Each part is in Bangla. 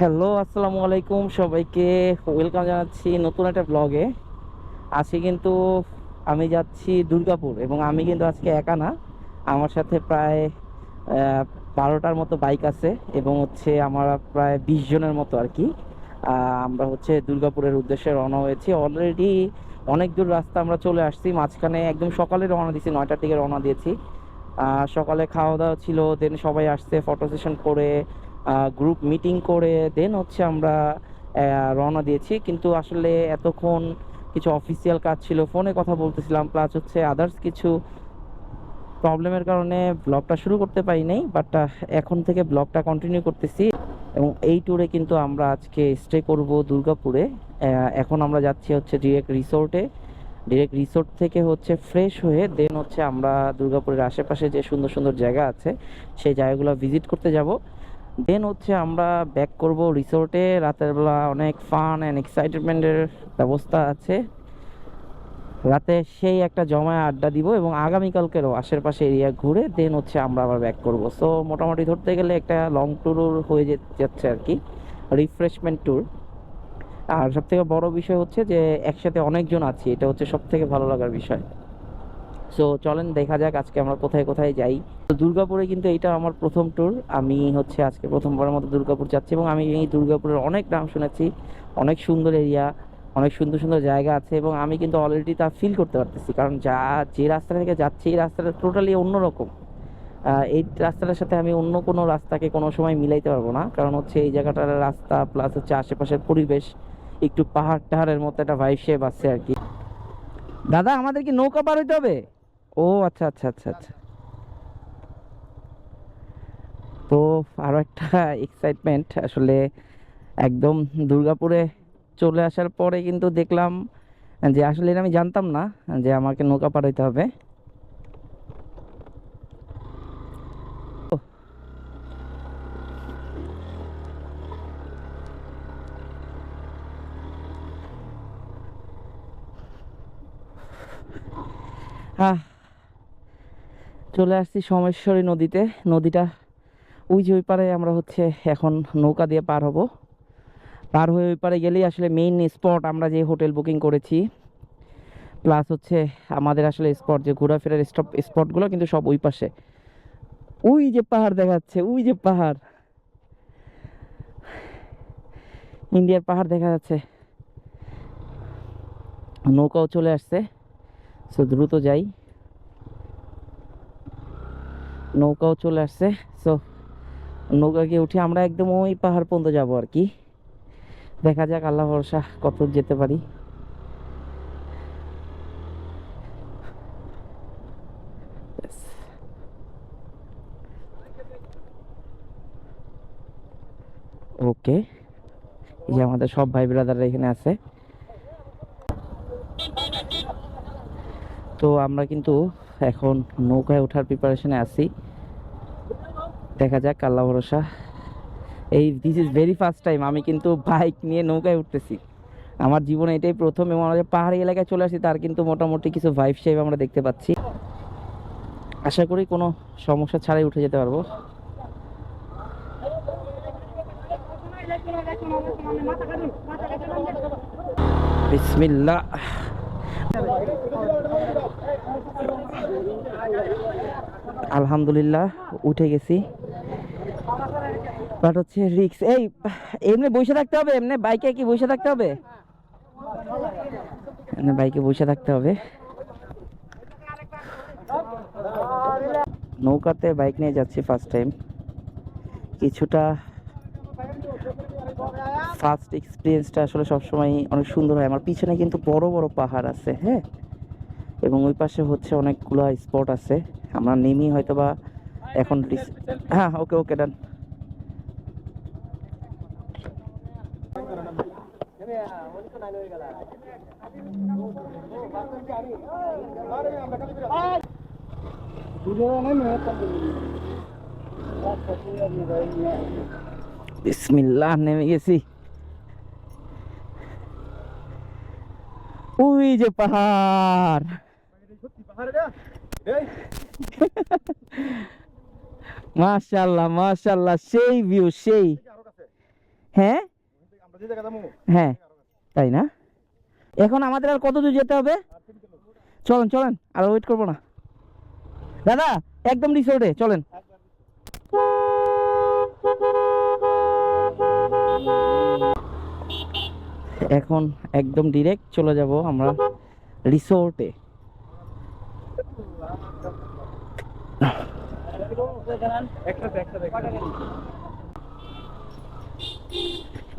হ্যালো, আসসালামু আলাইকুম সবাইকে। ওয়েলকাম জানাচ্ছি নতুন একটা ব্লগে। আজকে কিন্তু আমি যাচ্ছি দুর্গাপুর, এবং আমি কিন্তু আজকে একা না, আমার সাথে প্রায় 12টার মতো বাইক আছে, এবং হচ্ছে আমরা প্রায় 20 জনের মতো আর কি। আমরা হচ্ছে দুর্গাপুরের উদ্দেশ্যে রওনা হয়েছি অলরেডি। অনেক দূর রাস্তা আমরা চলে আসছি, মাঝখানে একদম সকালে রওনা দিয়েছি, 9টার দিকে রওনা দিয়েছি। সকালে খাওয়া দাওয়া ছিল, দেন সবাই আসছে, ফটো সেশন করে গ্রুপ মিটিং করে দেন হচ্ছে আমরা রওনা দিয়েছি। কিন্তু আসলে এতক্ষণ কিছু অফিসিয়াল কাজ ছিল, ফোনে কথা বলতেছিলাম, প্লাস হচ্ছে আদার্স কিছু প্রবলেমের কারণে ব্লগটা শুরু করতে পারি নাই। বাট এখন থেকে ব্লগটা কন্টিনিউ করতেছি, এবং এই ট্যুরে কিন্তু আমরা আজকে স্টে করব দুর্গাপুরে। এখন আমরা যাচ্ছি হচ্ছে ডিরেক্ট রিসোর্টে। ডিরেক্ট রিসোর্ট থেকে হচ্ছে ফ্রেশ হয়ে দেন হচ্ছে আমরা দুর্গাপুরের আশেপাশে যে সুন্দর সুন্দর জায়গা আছে সেই জায়গাগুলো ভিজিট করতে যাব। দেন হচ্ছে আমরা ব্যাক করব রিসোর্টে। রাতের বেলা অনেক ফান অ্যান্ড এক্সাইটমেন্টের ব্যবস্থা আছে, রাতে সেই একটা জমায় আড্ডা দিব, এবং আগামীকালকেরও আশেপাশে এরিয়া ঘুরে দেন হচ্ছে আমরা আবার ব্যাক করব। সো মোটামুটি ধরতে গেলে একটা লং ট্যুর হয়ে যাচ্ছে আর কি, রিফ্রেশমেন্ট ট্যুর। আর সব থেকে বড় বিষয় হচ্ছে যে একসাথে অনেকজন আছি, এটা হচ্ছে সব থেকে ভালো লাগার বিষয়। সো চলেন দেখা যাক আজকে আমরা কোথায় কোথায় যাই। তো দুর্গাপুরে কিন্তু এইটা আমার প্রথম ট্যুর। আমি হচ্ছে আজকে প্রথমবারের মতো দুর্গাপুর যাচ্ছি, এবং আমি এই দুর্গাপুরের অনেক নাম শুনেছি, অনেক সুন্দর এরিয়া, অনেক সুন্দর সুন্দর জায়গা আছে, এবং আমি কিন্তু অলরেডি তা ফিল করতে পারতেছি। কারণ যে রাস্তা থেকে যাচ্ছি এই রাস্তাটা টোটালি অন্যরকম। এই রাস্তাটার সাথে আমি অন্য কোনো রাস্তাকে কোনো সময় মিলাইতে পারবো না, কারণ হচ্ছে এই জায়গাটার রাস্তা প্লাস হচ্ছে আশেপাশের পরিবেশ একটু পাহাড় টাহাড়ের মতো একটা ভাইব শেপ আছে আর কি। দাদা, আমাদের কি নৌকা পার হইতে হবে? ও আচ্ছা আচ্ছা আচ্ছা আচ্ছা। তো আরো একটা এক্সাইটমেন্ট আসলে, একদম দুর্গাপুরে চলে আসার পরে কিন্তু দেখলাম যে আসলে এটা আমি জানতাম না যে আমাকে নৌকা পার হইতে হবে। আহ চলে আসছি সোমেশ্বরী নদীতে। নদীটা ওই যে ওই পারে আমরা হচ্ছে এখন নৌকা দিয়ে পার হব। পার হয়ে ওই পারে গেলেই আসলে মেইন স্পট, আমরা যে হোটেল বুকিং করেছি প্লাস হচ্ছে আমাদের আসলে স্পট যে ঘোরাফেরার স্পটগুলো কিন্তু সব ওই পাশে। ওই যে পাহাড় দেখা যাচ্ছে, ওই যে পাহাড়, ইন্ডিয়ার পাহাড় দেখা যাচ্ছে। নৌকাও চলে আসছে, সো দ্রুত যাই। নৌকাও চলে আসছে, সো নৌকা গিয়ে উঠে আমরা একদম ওই পাহাড় পর্যন্ত যাবো আর কি। দেখা যাক আল্লাহ ভরসা কত যেতে পারি। ওকে, এই যে আমাদের সব ভাই ব্রাদাররা এখানে আছে। তো আমরা কিন্তু এখন নৌকায় ওঠার প্রিপারেশনে আছি, দেখা যাক আল্লাহ ভরসা। This is very first time আমি কিন্তু বাইক নিয়ে নৌকায় উঠতেছি। আমার জীবনে এটাই প্রথম, এবং আমরা যে পাহাড়ি এলাকায় চলে আসি তার কিন্তু মোটামুটি কিছু ভাইব শেপ আমরা দেখতে পাচ্ছি। আশা করি কোনো সমস্যা ছাড়াই উঠে যেতে পারবো। বিসমিল্লাহ। আলহামদুলিল্লাহ উঠে গেছি, বাট হচ্ছে রিক্স। এমনি বসে থাকতে হবে? এমনি বাইকে কি বসে থাকতে হবে? এমনি বাইকে বসে থাকতে হবে। নৌকাতে বাইক নিয়ে যাচ্ছি ফার্স্ট টাইম, কিছুটা ফার্স্ট এক্সপিরিয়েন্সটা আসলে সবসময় অনেক সুন্দর হয়। আমার পিছনে কিন্তু বড় বড় পাহাড় আছে, হ্যাঁ, এবং ওই পাশে হচ্ছে অনেকগুলো স্পট আছে। আমরা নেমি হয়তো বা এখন হ্যাঁ, ওকে ওকে, ডান। বিসমিল্লাহ, নেমে গেছি। ওই যে পাহাড়, মাশাআল্লাহ মাশাআল্লাহ, সেই ভিউ সেই। হ্যাঁ হ্যাঁ, তাই না? এখন আমাদের আর কত দূর যেতে হবে? চলেন চলেন, আর ওয়েট করবো না দাদা, একদম রিসোর্টে চলেন। এখন একদম ডিরেক্ট চলে যাব আমরা রিসোর্টে।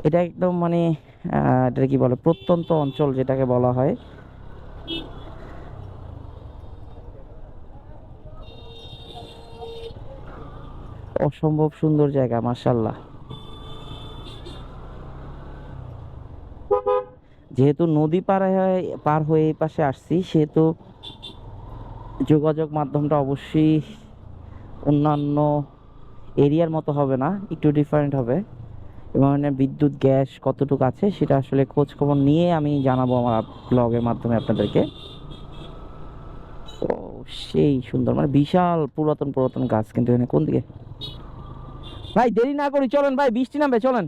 এটা একদম মানে এটা কি বলে, প্রত্যন্ত অঞ্চল যেটাকে বলা হয়। অসম্ভব সুন্দর জায়গা, মাশাআল্লাহ। যেহেতু নদী পার হয়ে এই পাশে আসছি, সেহেতু যোগাযোগ মাধ্যমটা অবশ্যই অন্যান্য এরিয়ার মতো হবে না, একটু ডিফারেন্ট হবে। এবং এখানে বিদ্যুৎ গ্যাস কতটুকু আছে সেটা আসলে খোঁজ খবর নিয়ে আমি জানাবো আমার ব্লগের মাধ্যমে আপনাদেরকে। ও, সেই সুন্দর, মানে বিশাল পুরাতন পুরাতন গাছ। কিন্তু এখানে কোন দিকে ভাই, দেরি না করি চলেন ভাই, বৃষ্টি নামবে চলেন।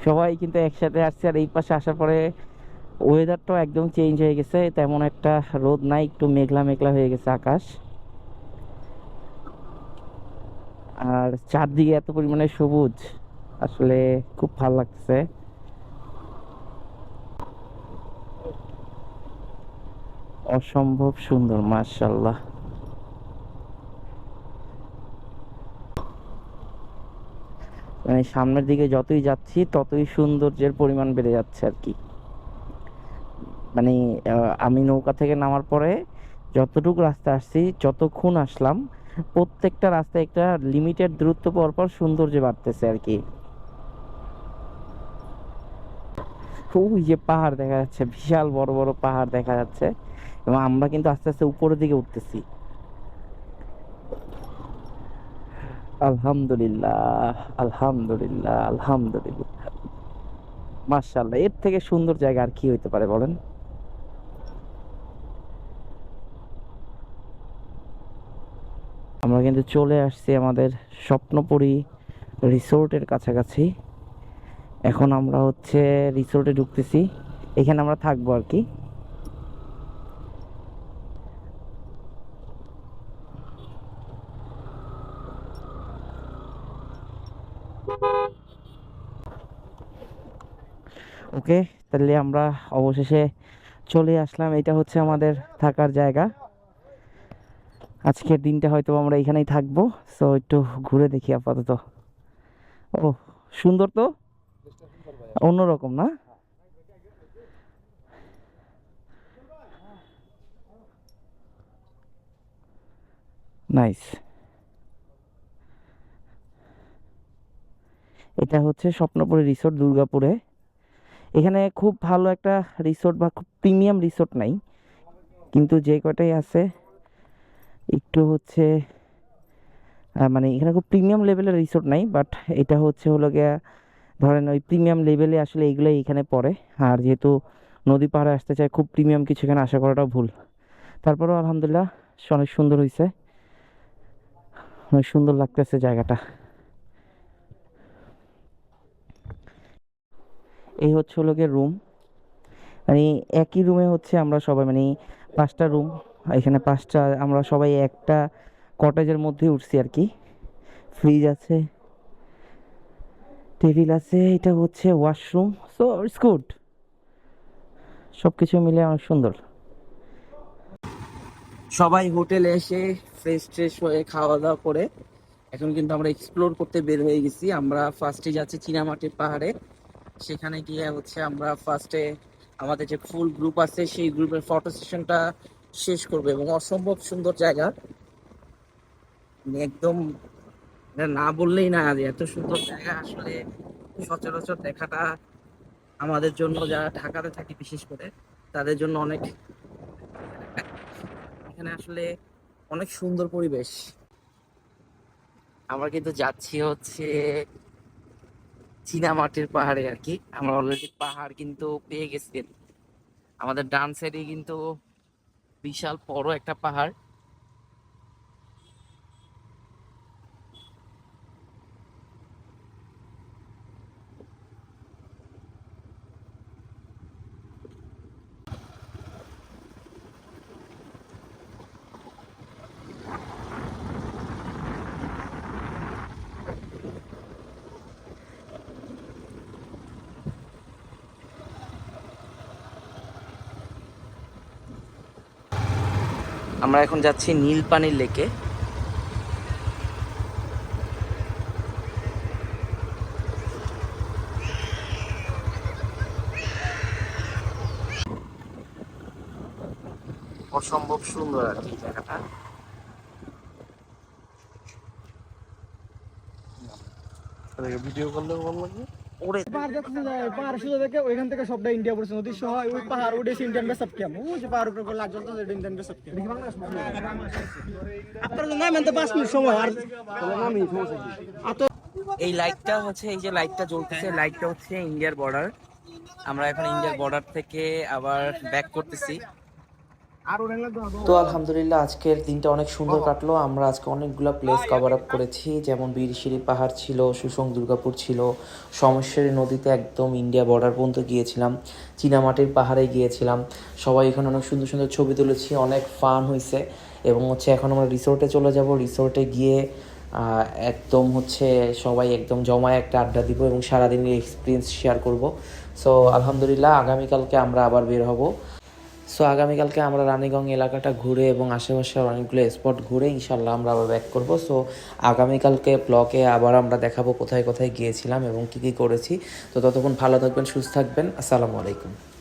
সবাই কিন্তু একসাথে আসছে, আর এই পাশে আসার পরে ওয়েদারটাও একদম চেঞ্জ হয়ে গেছে। তেমন একটা রোদ নাই, একটু মেঘলা মেঘলা হয়ে গেছে আকাশ। আর চারদিকে এত পরিমাণে সবুজ, আসলে খুব ভালো লাগছে। অসম্ভব সুন্দর, মাশাআল্লাহ। মানে সামনের দিকে যতই যাচ্ছি ততই সৌন্দর্যের পরিমাণ বেড়ে যাচ্ছে আর কি। মানে আমি নৌকা থেকে নামার পরে যতটুকু রাস্তা আসছি, যতক্ষণ আসলাম, প্রত্যেকটা রাস্তায় একটা লিমিটেড দূরত্ব পর পর সৌন্দর্য বাড়তেছে আর কি। ওই যে পাহাড় দেখা যাচ্ছে, বিশাল বড় বড় পাহাড় দেখা যাচ্ছে, এবং আমরা কিন্তু আস্তে আস্তে উপরের দিকে উঠতেছি। আলহামদুলিল্লাহ, আলহামদুলিল্লাহ, আলহামদুলিল্লাহ, মাশাআল্লাহ। এর থেকে সুন্দর জায়গা আর কি হইতে পারে বলেন? আমরা কিন্তু চলে আসছি আমাদের স্বপ্নপুরী রিসোর্টের কাছাকাছি। এখন আমরা হচ্ছে রিসোর্টে ঢুকতেছি, এখানে আমরা থাকবো আর কি। ওকে, তাহলে আমরা অবশেষে চলে আসলাম। এটা হচ্ছে আমাদের থাকার জায়গা। আজকের দিনটা হয়তো আমরা এখানেই থাকবো। সো একটু ঘুরে দেখি আপাতত। ও, সুন্দর তো, অন্যরকম না? নাইস। এটা হচ্ছে স্বপ্নপুরী রিসোর্ট, দুর্গাপুরে। এখানে খুব ভালো একটা রিসোর্ট বা খুব প্রিমিয়াম রিসোর্ট নাই, কিন্তু যে কটাই আছে একটু হচ্ছে মানে এখানে খুব প্রিমিয়াম লেভেলের রিসোর্ট নাই, বাট এটা হচ্ছে হলো গিয়া ধরেন ওই প্রিমিয়াম লেভেলে আসলে এগুলাই এখানে পড়ে। আর যেহেতু নদী পাড়ে আসতে চায়, খুব প্রিমিয়াম কিছু এখানে আশা করাটাও ভুল। তারপরেও আলহামদুলিল্লাহ, অনেক সুন্দর হয়েছে, অনেক সুন্দর লাগতেছে জায়গাটা। এই হচ্ছে হলো গিয়ে রুম, মানে একই রুমে হচ্ছে আমরা সবাই, মানে 5টা রুম এখানে, 5টা আমরা সবাই একটা কটেজের মধ্যে উঠছি আর কি। ফ্রিজ আছে, টেবিল আছে, এটা হচ্ছে ওয়াশরুম। সো ইটস গুড, সবকিছু মিলে অনেক সুন্দর। সবাই হোটেলে এসে ফ্রেশ ট্রেশ হয়ে খাওয়া দাওয়া করে এখন কিন্তু আমরা এক্সপ্লোর করতে বের হয়ে গেছি। আমরা ফার্স্টে যাচ্ছি চীনামাটির পাহাড়ে। সেখানে গিয়ে হচ্ছে আমরা ফার্স্টে আমাদের যে ফুল গ্রুপ আছে সেই গ্রুপের ফটো সেশনটা শেষ করবো। এবং অসম্ভব সুন্দর জায়গা, মানে একদম এটা না বললেই না, যে এত সুন্দর জায়গা আসলে সচরাচর দেখাটা আমাদের জন্য, যারা ঢাকাতে থাকি বিশেষ করে, তাদের জন্য অনেক। এখানে আসলে অনেক সুন্দর পরিবেশ। আমরা কিন্তু যাচ্ছি হচ্ছে চীনামাটির পাহাড়ে আর কি। আমরা অলরেডি পাহাড় কিন্তু পেয়ে গেছি। আমাদের ডান সাইডে কিন্তু বিশাল বড় একটা পাহাড়। আমরা এখন যাচ্ছি নীলপানির লেকে। অসম্ভব সুন্দর আর কি জায়গাটা। ভিডিও করলে ভালো লাগবে। ওরে পাহাড় দেখতে যায়, পাহাড় সোজা দেখে ওইখান থেকে সবটা ইন্ডিয়া পড়ছে, নদী সহ ওই পাহাড় ওটা ইন্ডিয়ান বেসব ক্যাম্প, ওই যে পাহাড় উপরে লাগ জ্বলতে আছে ইন্ডিয়ান বেসব ক্যাম্প। আপনার নাম এত 5 মিনিট সময় আর নামই সমস্যা কি? এই লাইটটা হচ্ছে, এই যে লাইটটা জ্বলতেছে, লাইটটা হচ্ছে ইন্ডিয়ার বর্ডার। আমরা এখন ইন্ডিয়ার বর্ডার থেকে আবার ব্যাক করতেছি। তো আলহামদুলিল্লাহ আজকের দিনটা অনেক সুন্দর কাটলো। আমরা আজকে অনেকগুলো প্লেস কভার আপ করেছি, যেমন বীরশিরি পাহাড় ছিল, সুসং দুর্গাপুর ছিল, সমস্যারী নদীতে একদম ইন্ডিয়া বর্ডার পর্যন্ত গিয়েছিলাম, চীনামাটির পাহাড়ে গিয়েছিলাম। সবাই এখানে অনেক সুন্দর সুন্দর ছবি তুলেছি, অনেক ফান হয়েছে। এবং হচ্ছে এখন আমরা রিসোর্টে চলে যাব। রিসোর্টে গিয়ে একদম হচ্ছে সবাই একদম জমায় একটা আড্ডা দিব এবং সারাদিনের এক্সপিরিয়েন্স শেয়ার করব। সো আলহামদুলিল্লাহ আগামীকালকে আমরা আবার বের হব। সো আগামীকালকে আমরা রানীগঞ্জ এলাকাটা ঘুরে এবং আশেপাশের অনেকগুলো স্পট ঘুরে ইনশাল্লাহ আমরা আবার ব্যাক করব। সো আগামীকালকে ব্লগে আবার আমরা দেখাবো কোথায় কোথায় গিয়েছিলাম এবং কী কী করেছি। তো ততক্ষণ ভালো থাকবেন, সুস্থ থাকবেন। আসসালামু আলাইকুম।